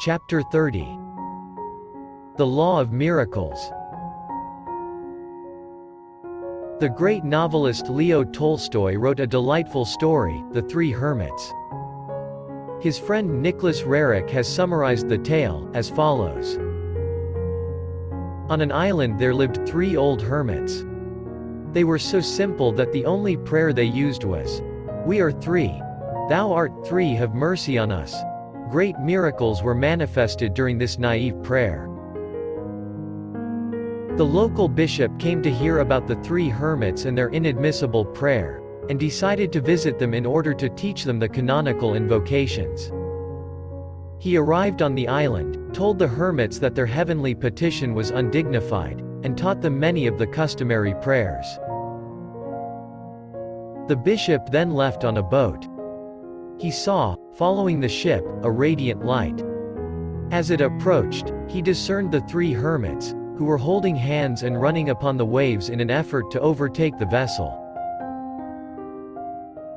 Chapter 30. The Law of Miracles. The great novelist Leo Tolstoy wrote a delightful story, The Three Hermits. His friend Nicholas Roerich has summarized the tale, as follows. On an island there lived three old hermits. They were so simple that the only prayer they used was, "We are three. Thou art three, have mercy on us." Great miracles were manifested during this naive prayer. The local bishop came to hear about the three hermits and their inadmissible prayer, and decided to visit them in order to teach them the canonical invocations. He arrived on the island, told the hermits that their heavenly petition was undignified, and taught them many of the customary prayers. The bishop then left on a boat. He saw, following the ship, a radiant light. As it approached, he discerned the three hermits, who were holding hands and running upon the waves in an effort to overtake the vessel.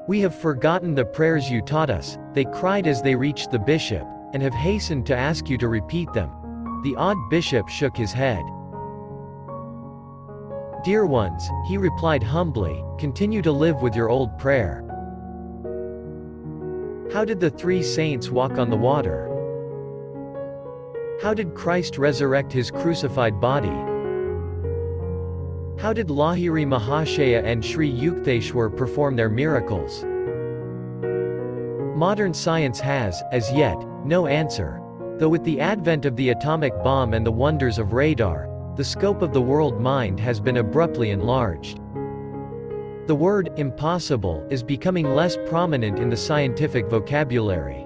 "We have forgotten the prayers you taught us," they cried as they reached the bishop, "and have hastened to ask you to repeat them." The odd bishop shook his head. "Dear ones," he replied humbly, "continue to live with your old prayer. How did the three saints walk on the water? How did Christ resurrect his crucified body? How did Lahiri Mahashaya and Sri Yukteswar perform their miracles? Modern science has, as yet, no answer. Though with the advent of the atomic bomb and the wonders of radar, the scope of the world mind has been abruptly enlarged. The word, impossible, is becoming less prominent in the scientific vocabulary.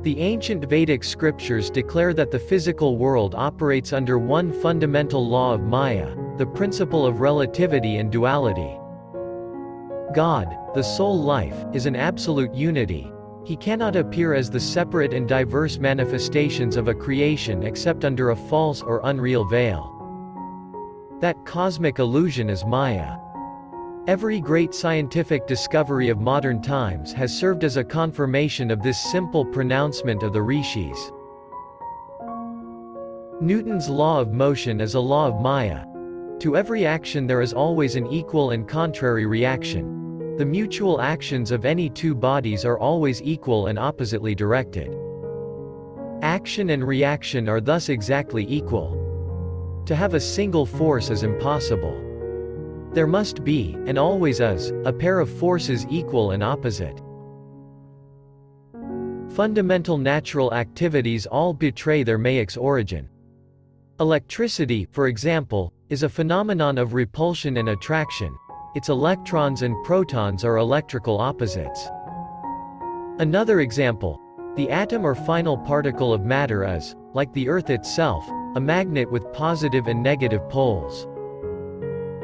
The ancient Vedic scriptures declare that the physical world operates under one fundamental law of Maya, the principle of relativity and duality. God, the soul life, is an absolute unity. He cannot appear as the separate and diverse manifestations of a creation except under a false or unreal veil. That cosmic illusion is Maya. Every great scientific discovery of modern times has served as a confirmation of this simple pronouncement of the rishis. Newton's law of motion is a law of Maya. To every action there is always an equal and contrary reaction. The mutual actions of any two bodies are always equal and oppositely directed. Action and reaction are thus exactly equal. To have a single force is impossible. There must be, and always is, a pair of forces equal and opposite. Fundamental natural activities all betray their maic origin. Electricity, for example, is a phenomenon of repulsion and attraction. Its electrons and protons are electrical opposites. Another example, the atom or final particle of matter is, like the Earth itself, a magnet with positive and negative poles.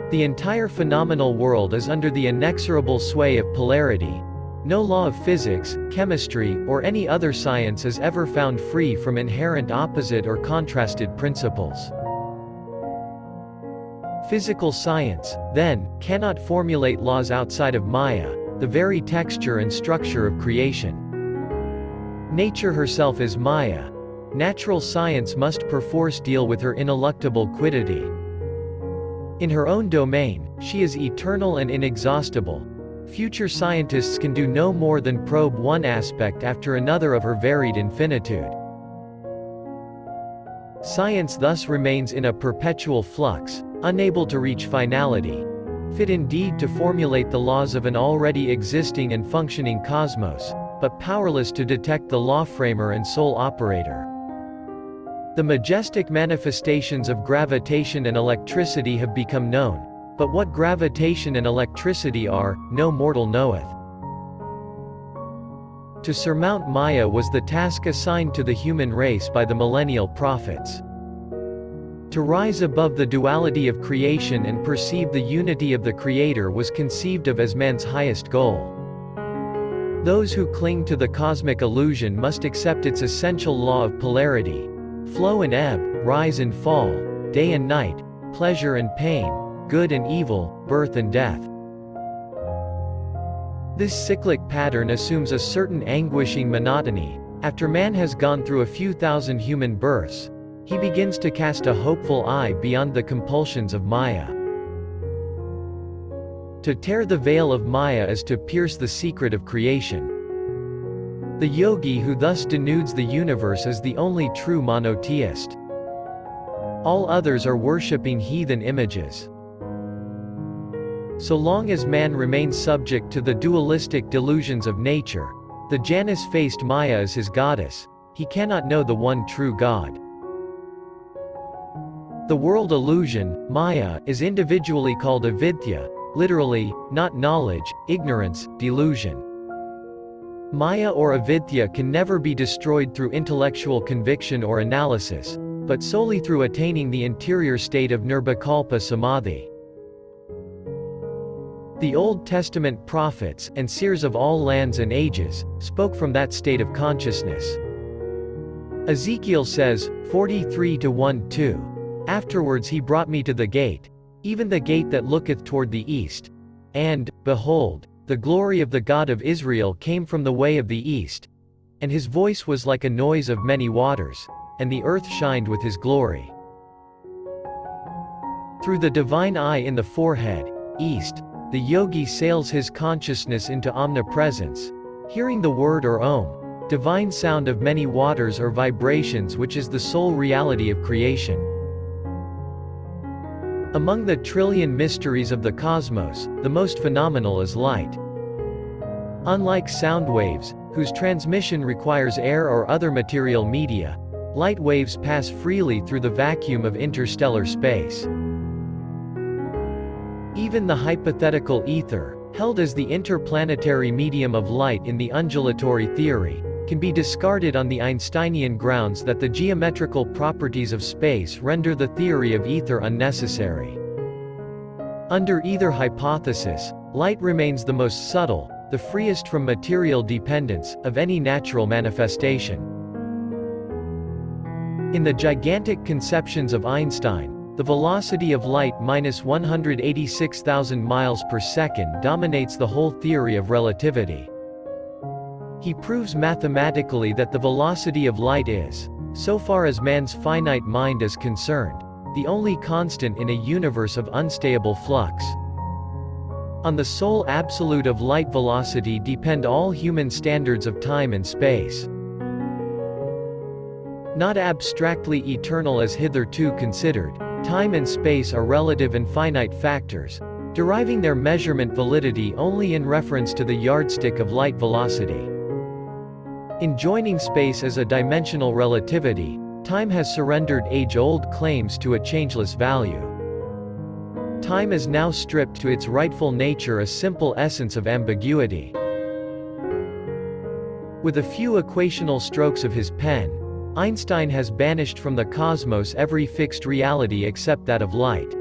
The entire phenomenal world is under the inexorable sway of polarity. No law of physics, chemistry, or any other science is ever found free from inherent opposite or contrasted principles. Physical science, then, cannot formulate laws outside of Maya, the very texture and structure of creation. Nature herself is Maya. Natural science must perforce deal with her ineluctable quiddity. In her own domain, she is eternal and inexhaustible. Future scientists can do no more than probe one aspect after another of her varied infinitude. Science thus remains in a perpetual flux, unable to reach finality. Fit indeed to formulate the laws of an already existing and functioning cosmos, but powerless to detect the law-framer and sole operator. The majestic manifestations of gravitation and electricity have become known, but what gravitation and electricity are, no mortal knoweth. To surmount Maya was the task assigned to the human race by the millennial prophets. To rise above the duality of creation and perceive the unity of the Creator was conceived of as man's highest goal. Those who cling to the cosmic illusion must accept its essential law of polarity. Flow and ebb, rise and fall, day and night, pleasure and pain, good and evil, birth and death. This cyclic pattern assumes a certain anguishing monotony, After man has gone through a few thousand human births, he begins to cast a hopeful eye beyond the compulsions of Maya. To tear the veil of Maya is to pierce the secret of creation. The yogi who thus denudes the universe is the only true monotheist. All others are worshipping heathen images. So long as man remains subject to the dualistic delusions of nature, the Janus-faced Maya is his goddess, he cannot know the one true God. The world illusion, Maya, is individually called avidya, literally, not knowledge, ignorance, delusion. Maya or avidya can never be destroyed through intellectual conviction or analysis, but solely through attaining the interior state of nirvikalpa samadhi. The Old Testament prophets, and seers of all lands and ages, spoke from that state of consciousness. Ezekiel says, 43:1-2. Afterwards he brought me to the gate, even the gate that looketh toward the east. And, behold, the glory of the God of Israel came from the way of the east. And his voice was like a noise of many waters, and the earth shined with his glory. Through the divine eye in the forehead, east, the yogi sails his consciousness into omnipresence, hearing the word or Om, divine sound of many waters or vibrations, which is the sole reality of creation. Among the trillion mysteries of the cosmos, the most phenomenal is light. Unlike sound waves, whose transmission requires air or other material media, light waves pass freely through the vacuum of interstellar space. Even the hypothetical ether, held as the interplanetary medium of light in the undulatory theory, can be discarded on the Einsteinian grounds that the geometrical properties of space render the theory of ether unnecessary. Under either hypothesis, light remains the most subtle, the freest from material dependence, of any natural manifestation. In the gigantic conceptions of Einstein, the velocity of light minus 186,000 miles per second dominates the whole theory of relativity. He proves mathematically that the velocity of light is, so far as man's finite mind is concerned, the only constant in a universe of unstable flux. On the sole absolute of light velocity depend all human standards of time and space. Not abstractly eternal as hitherto considered, time and space are relative and finite factors, deriving their measurement validity only in reference to the yardstick of light velocity. In joining space as a dimensional relativity, time has surrendered age-old claims to a changeless value. Time is now stripped to its rightful nature, a simple essence of ambiguity. With a few equational strokes of his pen, Einstein has banished from the cosmos every fixed reality except that of light.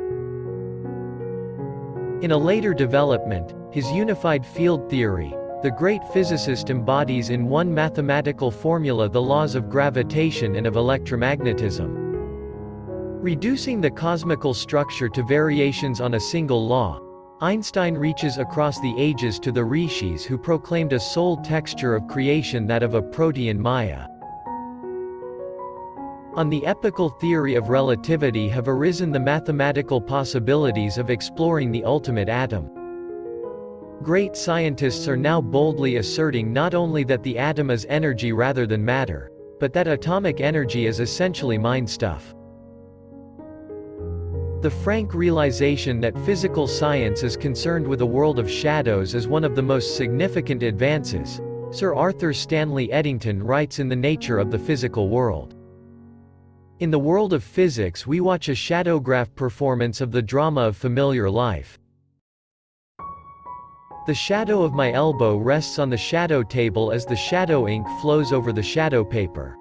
In a later development, his unified field theory, the great physicist embodies in one mathematical formula the laws of gravitation and of electromagnetism. Reducing the cosmical structure to variations on a single law, Einstein reaches across the ages to the rishis who proclaimed a sole texture of creation, that of a protean Maya. On the epical theory of relativity have arisen the mathematical possibilities of exploring the ultimate atom. Great scientists are now boldly asserting not only that the atom is energy rather than matter, but that atomic energy is essentially mind stuff. The frank realization that physical science is concerned with a world of shadows is one of the most significant advances, Sir Arthur Stanley Eddington writes in The Nature of the Physical World. In the world of physics we watch a shadowgraph performance of the drama of familiar life. The shadow of my elbow rests on the shadow table as the shadow ink flows over the shadow paper.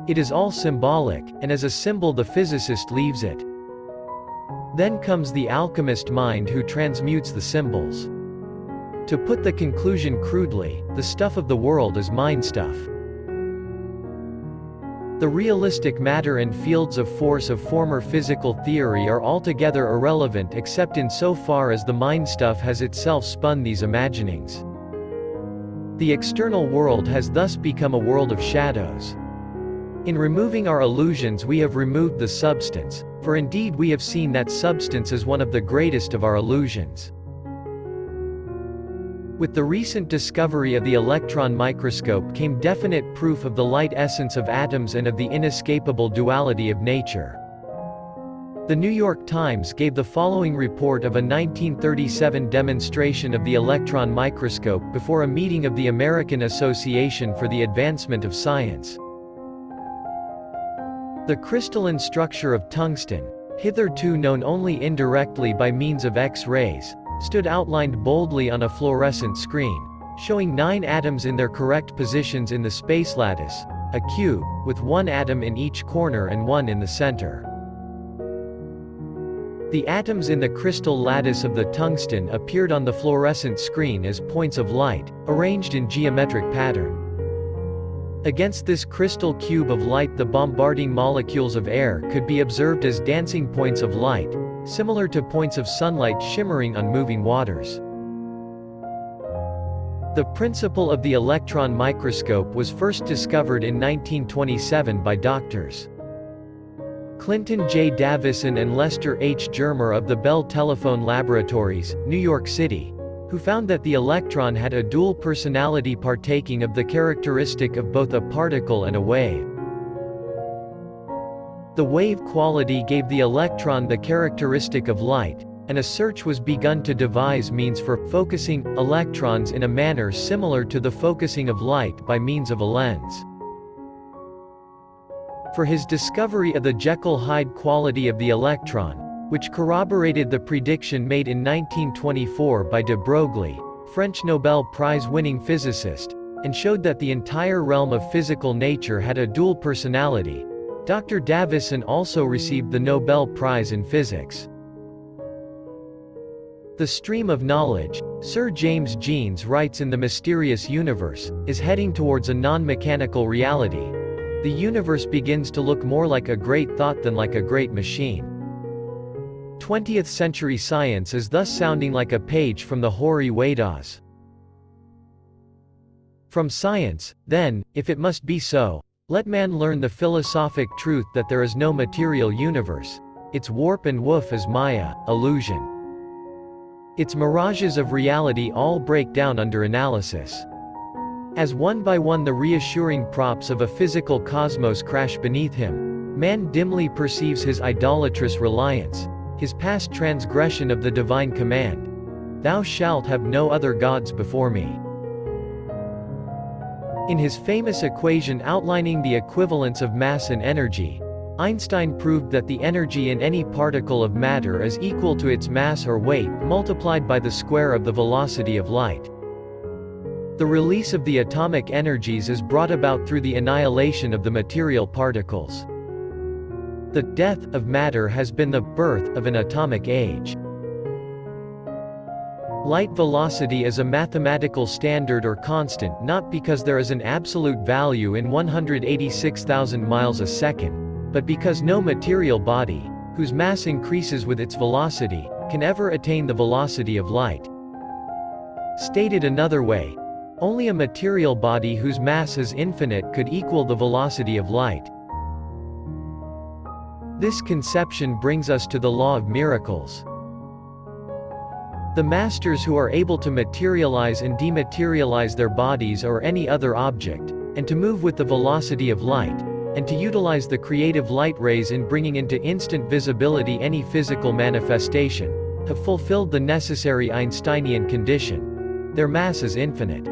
It is all symbolic, and as a symbol the physicist leaves it. Then comes the alchemist mind who transmutes the symbols. To put the conclusion crudely, the stuff of the world is mind stuff. The realistic matter and fields of force of former physical theory are altogether irrelevant except in so far as the mind stuff has itself spun these imaginings. The external world has thus become a world of shadows. In removing our illusions we have removed the substance, for indeed we have seen that substance is one of the greatest of our illusions. With the recent discovery of the electron microscope came definite proof of the light essence of atoms and of the inescapable duality of nature. The New York Times gave the following report of a 1937 demonstration of the electron microscope before a meeting of the American Association for the Advancement of Science. The crystalline structure of tungsten, hitherto known only indirectly by means of X-rays, stood outlined boldly on a fluorescent screen, showing 9 atoms in their correct positions in the space lattice, a cube, with 1 atom in each corner and 1 in the center. The atoms in the crystal lattice of the tungsten appeared on the fluorescent screen as points of light, arranged in geometric pattern. Against this crystal cube of light the bombarding molecules of air could be observed as dancing points of light, similar to points of sunlight shimmering on moving waters. The principle of the electron microscope was first discovered in 1927 by Drs. Clinton J. Davison and Lester H. Germer of the Bell Telephone Laboratories, New York City, who found that the electron had a dual personality partaking of the characteristic of both a particle and a wave. The wave quality gave the electron the characteristic of light, and a search was begun to devise means for focusing electrons in a manner similar to the focusing of light by means of a lens. For his discovery of the Jekyll-Hyde quality of the electron, which corroborated the prediction made in 1924 by de Broglie, French Nobel Prize-winning physicist, and showed that the entire realm of physical nature had a dual personality, Dr. Davison also received the Nobel Prize in Physics. The stream of knowledge, Sir James Jeans writes in The Mysterious Universe, is heading towards a non-mechanical reality. The universe begins to look more like a great thought than like a great machine. 20th century science is thus sounding like a page from the Hoary Vedas. From science, then, if it must be so, let man learn the philosophic truth that there is no material universe. Its warp and woof is Maya, illusion. Its mirages of reality all break down under analysis. As one by one the reassuring props of a physical cosmos crash beneath him, man dimly perceives his idolatrous reliance, his past transgression of the divine command, "Thou shalt have no other gods before me." In his famous equation outlining the equivalence of mass and energy, Einstein proved that the energy in any particle of matter is equal to its mass or weight multiplied by the square of the velocity of light. The release of the atomic energies is brought about through the annihilation of the material particles. The death of matter has been the birth of an atomic age. Light velocity is a mathematical standard or constant not because there is an absolute value in 186,000 miles a second, but because no material body, whose mass increases with its velocity, can ever attain the velocity of light. Stated another way, only a material body whose mass is infinite could equal the velocity of light. This conception brings us to the law of miracles. The masters who are able to materialize and dematerialize their bodies or any other object, and to move with the velocity of light, and to utilize the creative light rays in bringing into instant visibility any physical manifestation, have fulfilled the necessary Einsteinian condition. Their mass is infinite.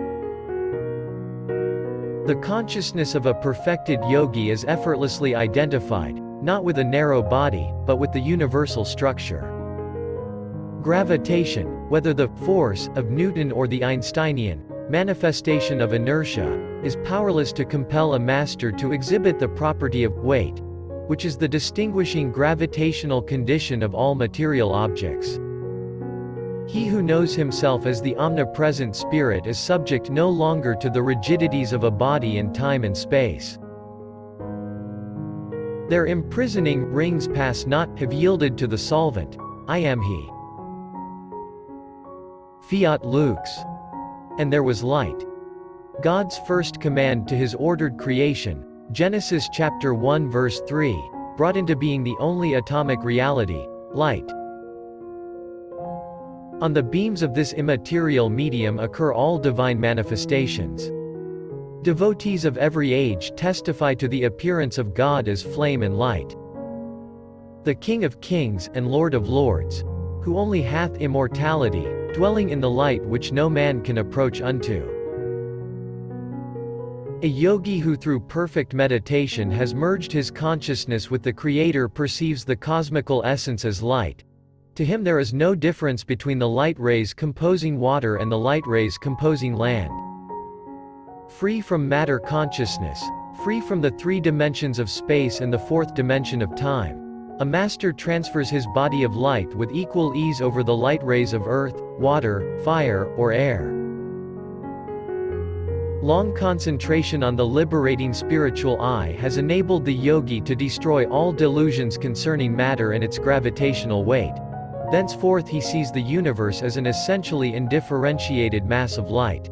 The consciousness of a perfected yogi is effortlessly identified, not with a narrow body, but with the universal structure. Gravitation, whether the force of Newton or the Einsteinian manifestation of inertia, is powerless to compel a master to exhibit the property of weight, which is the distinguishing gravitational condition of all material objects. He who knows himself as the omnipresent spirit is subject no longer to the rigidities of a body in time and space. Their imprisoning rings pass not, have yielded to the solvent. I am he. Fiat lux. And there was light. God's first command to his ordered creation, Genesis chapter 1 verse 3, brought into being the only atomic reality, light. On the beams of this immaterial medium occur all divine manifestations. Devotees of every age testify to the appearance of God as flame and light. The King of kings and Lord of lords, who only hath immortality, dwelling in the light which no man can approach unto. A yogi who through perfect meditation has merged his consciousness with the Creator perceives the cosmical essence as light. To him there is no difference between the light rays composing water and the light rays composing land. Free from matter consciousness, free from the three dimensions of space and the fourth dimension of time, a master transfers his body of light with equal ease over the light rays of earth, water, fire, or air. Long concentration on the liberating spiritual eye has enabled the yogi to destroy all delusions concerning matter and its gravitational weight. Thenceforth he sees the universe as an essentially undifferentiated mass of light.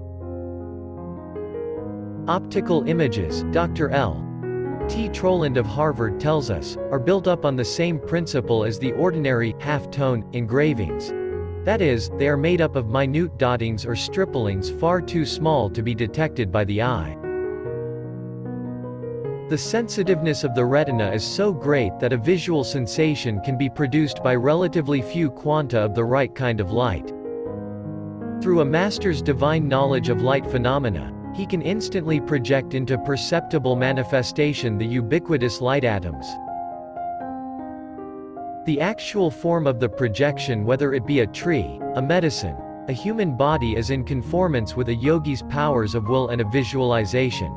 Optical images, Dr. L. T. Troland of Harvard tells us, are built up on the same principle as the ordinary, half-tone, engravings. That is, they are made up of minute dottings or strippings far too small to be detected by the eye. The sensitiveness of the retina is so great that a visual sensation can be produced by relatively few quanta of the right kind of light. Through a master's divine knowledge of light phenomena, he can instantly project into perceptible manifestation the ubiquitous light atoms. The actual form of the projection, whether it be a tree, a medicine, a human body, is in conformance with a yogi's powers of will and of visualization.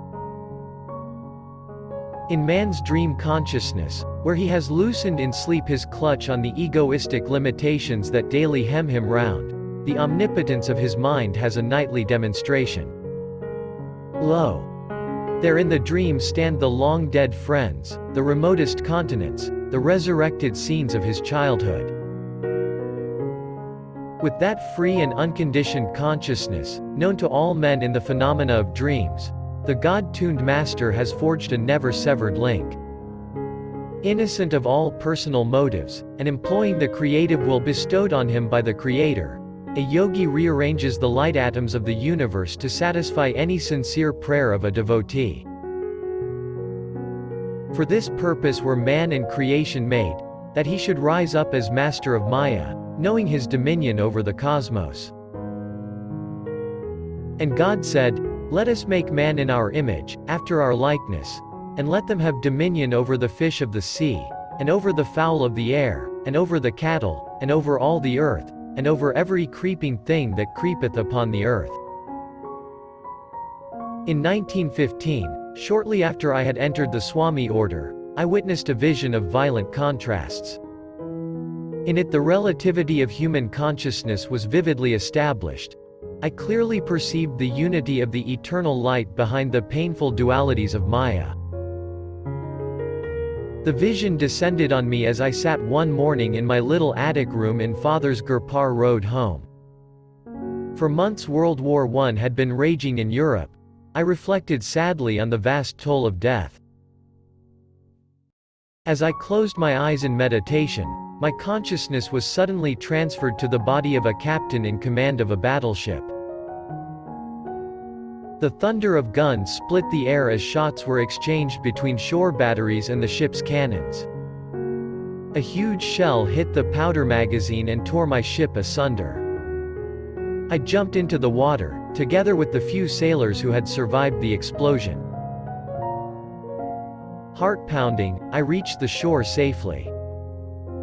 In man's dream consciousness, where he has loosened in sleep his clutch on the egoistic limitations that daily hem him round, the omnipotence of his mind has a nightly demonstration. Lo! There in the dream stand the long-dead friends, the remotest continents, the resurrected scenes of his childhood. With that free and unconditioned consciousness, known to all men in the phenomena of dreams, the God-tuned master has forged a never-severed link. Innocent of all personal motives, and employing the creative will bestowed on him by the Creator, a yogi rearranges the light atoms of the universe to satisfy any sincere prayer of a devotee. For this purpose were man and creation made, that he should rise up as master of Maya, knowing his dominion over the cosmos. And God said, "Let us make man in our image, after our likeness, and let them have dominion over the fish of the sea, and over the fowl of the air, and over the cattle, and over all the earth, and over every creeping thing that creepeth upon the earth." In 1915, shortly after I had entered the Swami order, I witnessed a vision of violent contrasts. In it the relativity of human consciousness was vividly established. I clearly perceived the unity of the eternal light behind the painful dualities of Maya. The vision descended on me as I sat one morning in my little attic room in Father's Gurpar Road home. For months World War I had been raging in Europe. I reflected sadly on the vast toll of death. As I closed my eyes in meditation, my consciousness was suddenly transferred to the body of a captain in command of a battleship. The thunder of guns split the air as shots were exchanged between shore batteries and the ship's cannons. A huge shell hit the powder magazine and tore my ship asunder. I jumped into the water, together with the few sailors who had survived the explosion. Heart-pounding, I reached the shore safely.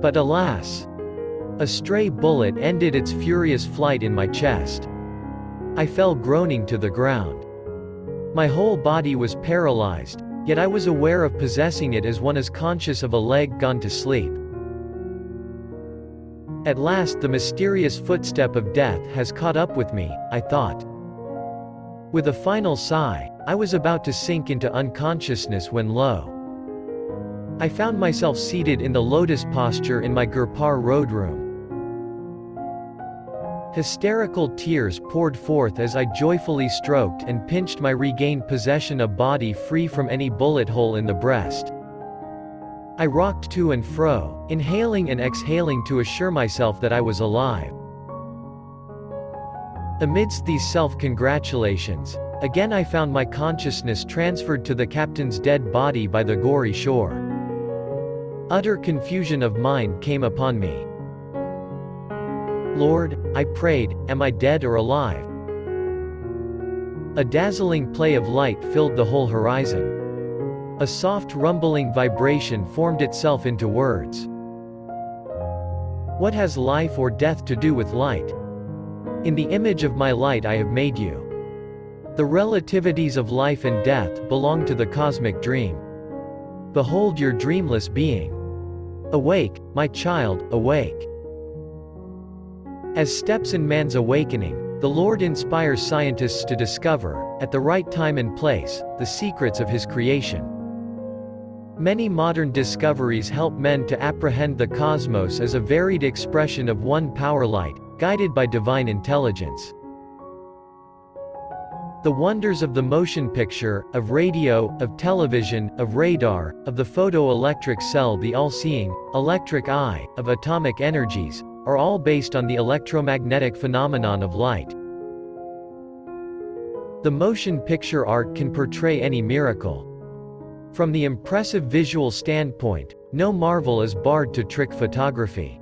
But alas! A stray bullet ended its furious flight in my chest. I fell groaning to the ground. My whole body was paralyzed, yet I was aware of possessing it as one is conscious of a leg gone to sleep. At last the mysterious footstep of death has caught up with me, I thought. With a final sigh, I was about to sink into unconsciousness when lo! I found myself seated in the lotus posture in my Gurpar Road room. Hysterical tears poured forth as I joyfully stroked and pinched my regained possession, a body free from any bullet hole in the breast. I rocked to and fro, inhaling and exhaling to assure myself that I was alive. Amidst these self-congratulations, again I found my consciousness transferred to the captain's dead body by the gory shore. Utter confusion of mind came upon me. Lord, I prayed, am I dead or alive? A dazzling play of light filled the whole horizon. A soft rumbling vibration formed itself into words. What has life or death to do with light? In the image of my light I have made you. The relativities of life and death belong to the cosmic dream. Behold your dreamless being. Awake, my child, awake. As steps in man's awakening, the Lord inspires scientists to discover, at the right time and place, the secrets of His creation. Many modern discoveries help men to apprehend the cosmos as a varied expression of one power light, guided by divine intelligence. The wonders of the motion picture, of radio, of television, of radar, of the photoelectric cell, the all-seeing, electric eye, of atomic energies, are all based on the electromagnetic phenomenon of light. The motion picture art can portray any miracle. From the impressive visual standpoint, no marvel is barred to trick photography.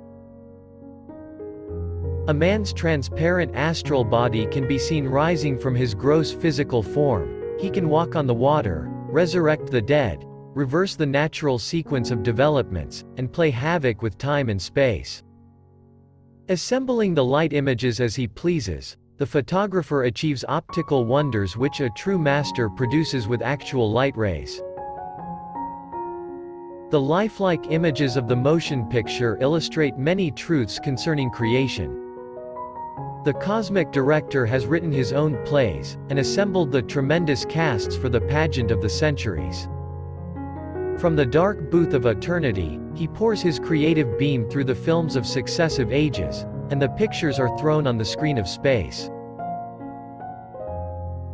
A man's transparent astral body can be seen rising from his gross physical form. He can walk on the water, resurrect the dead, reverse the natural sequence of developments, and play havoc with time and space. Assembling the light images as he pleases, the photographer achieves optical wonders which a true master produces with actual light rays. The lifelike images of the motion picture illustrate many truths concerning creation. The cosmic director has written his own plays, and assembled the tremendous casts for the pageant of the centuries. From the dark booth of eternity, he pours his creative beam through the films of successive ages, and the pictures are thrown on the screen of space.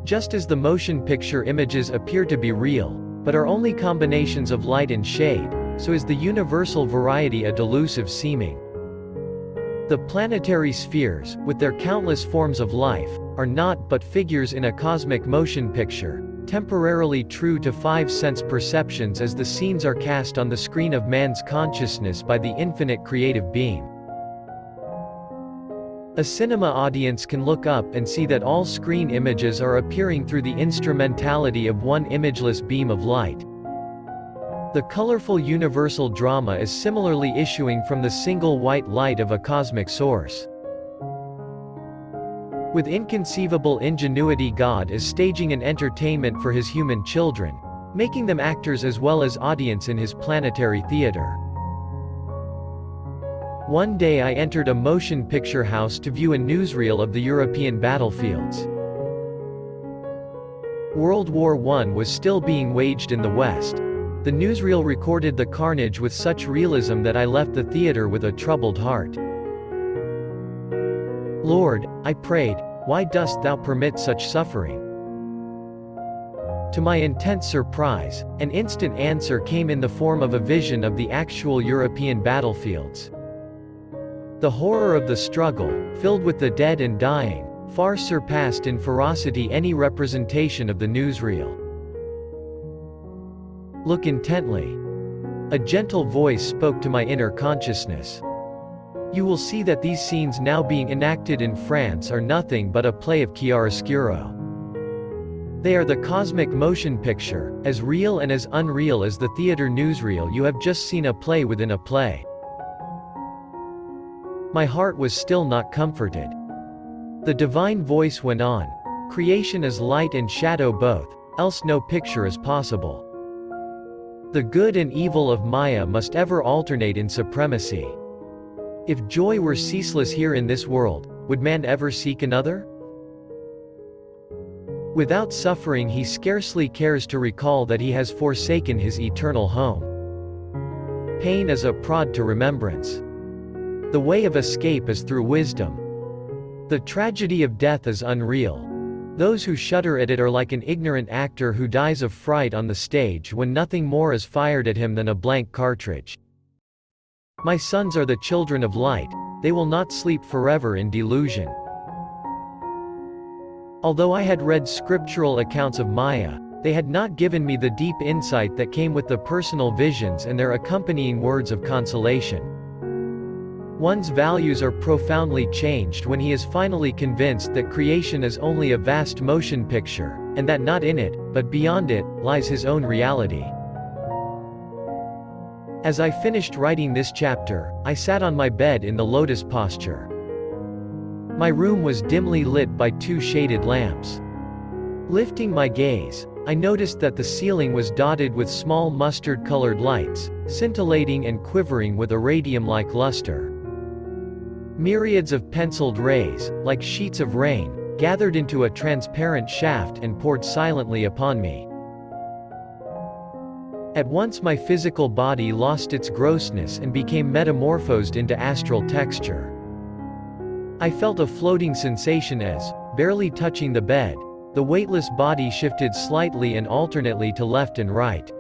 Just as the motion picture images appear to be real, but are only combinations of light and shade, so is the universal variety a delusive seeming. The planetary spheres, with their countless forms of life, are not but figures in a cosmic motion picture, temporarily true to five-sense perceptions as the scenes are cast on the screen of man's consciousness by the infinite creative beam. A cinema audience can look up and see that all screen images are appearing through the instrumentality of one imageless beam of light. The colorful universal drama is similarly issuing from the single white light of a cosmic source. With inconceivable ingenuity, God is staging an entertainment for His human children, making them actors as well as audience in His planetary theater. One day I entered a motion picture house to view a newsreel of the European battlefields. World War I was still being waged in the West. The newsreel recorded the carnage with such realism that I left the theater with a troubled heart. Lord, I prayed, why dost thou permit such suffering? To my intense surprise, an instant answer came in the form of a vision of the actual European battlefields. The horror of the struggle, filled with the dead and dying, far surpassed in ferocity any representation of the newsreel. Look intently. A gentle voice spoke to my inner consciousness. You will see that these scenes now being enacted in France are nothing but a play of chiaroscuro. They are the cosmic motion picture, as real and as unreal as the theater newsreel you have just seen, a play within a play. My heart was still not comforted. The divine voice went on. Creation is light and shadow both, else no picture is possible. The good and evil of Maya must ever alternate in supremacy. If joy were ceaseless here in this world, would man ever seek another? Without suffering he scarcely cares to recall that he has forsaken his eternal home. Pain is a prod to remembrance. The way of escape is through wisdom. The tragedy of death is unreal. Those who shudder at it are like an ignorant actor who dies of fright on the stage when nothing more is fired at him than a blank cartridge. My sons are the children of light, they will not sleep forever in delusion. Although I had read scriptural accounts of Maya, they had not given me the deep insight that came with the personal visions and their accompanying words of consolation. One's values are profoundly changed when he is finally convinced that creation is only a vast motion picture, and that not in it, but beyond it, lies his own reality. As I finished writing this chapter, I sat on my bed in the lotus posture. My room was dimly lit by 2 shaded lamps. Lifting my gaze, I noticed that the ceiling was dotted with small mustard-colored lights, scintillating and quivering with a radium-like luster. Myriads of penciled rays, like sheets of rain, gathered into a transparent shaft and poured silently upon me. At once my physical body lost its grossness and became metamorphosed into astral texture. I felt a floating sensation as, barely touching the bed, the weightless body shifted slightly and alternately to left and right.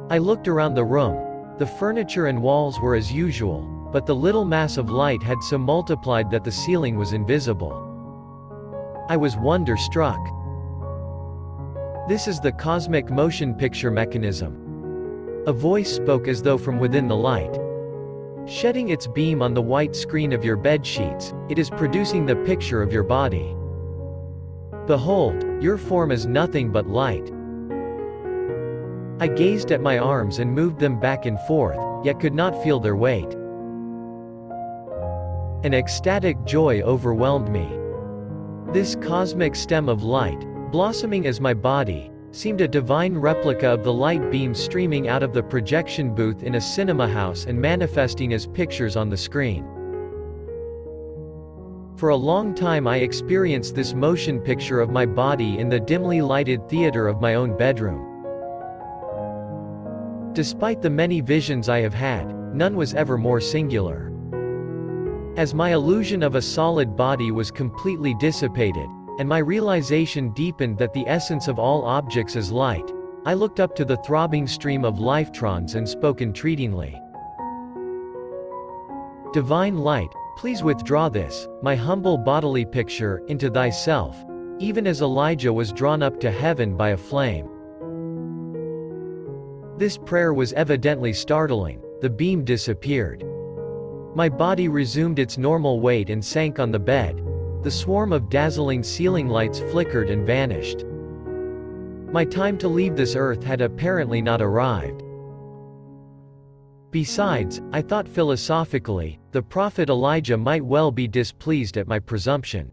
I looked around the room. The furniture and walls were as usual, but the little mass of light had so multiplied that the ceiling was invisible. I was wonder-struck. This is the cosmic motion picture mechanism. A voice spoke as though from within the light. Shedding its beam on the white screen of your bed sheets, it is producing the picture of your body. Behold, your form is nothing but light. I gazed at my arms and moved them back and forth, yet could not feel their weight. An ecstatic joy overwhelmed me. This cosmic stem of light, blossoming as my body, seemed a divine replica of the light beam streaming out of the projection booth in a cinema house and manifesting as pictures on the screen. For a long time I experienced this motion picture of my body in the dimly lighted theater of my own bedroom. Despite the many visions I have had, none was ever more singular. As my illusion of a solid body was completely dissipated, and my realization deepened that the essence of all objects is light, I looked up to the throbbing stream of lifetrons and spoke entreatingly. Divine light, please withdraw this, my humble bodily picture, into thyself, even as Elijah was drawn up to heaven by a flame. This prayer was evidently startling. The beam disappeared. My body resumed its normal weight and sank on the bed. The swarm of dazzling ceiling lights flickered and vanished. My time to leave this earth had apparently not arrived. Besides, I thought philosophically, the prophet Elijah might well be displeased at my presumption.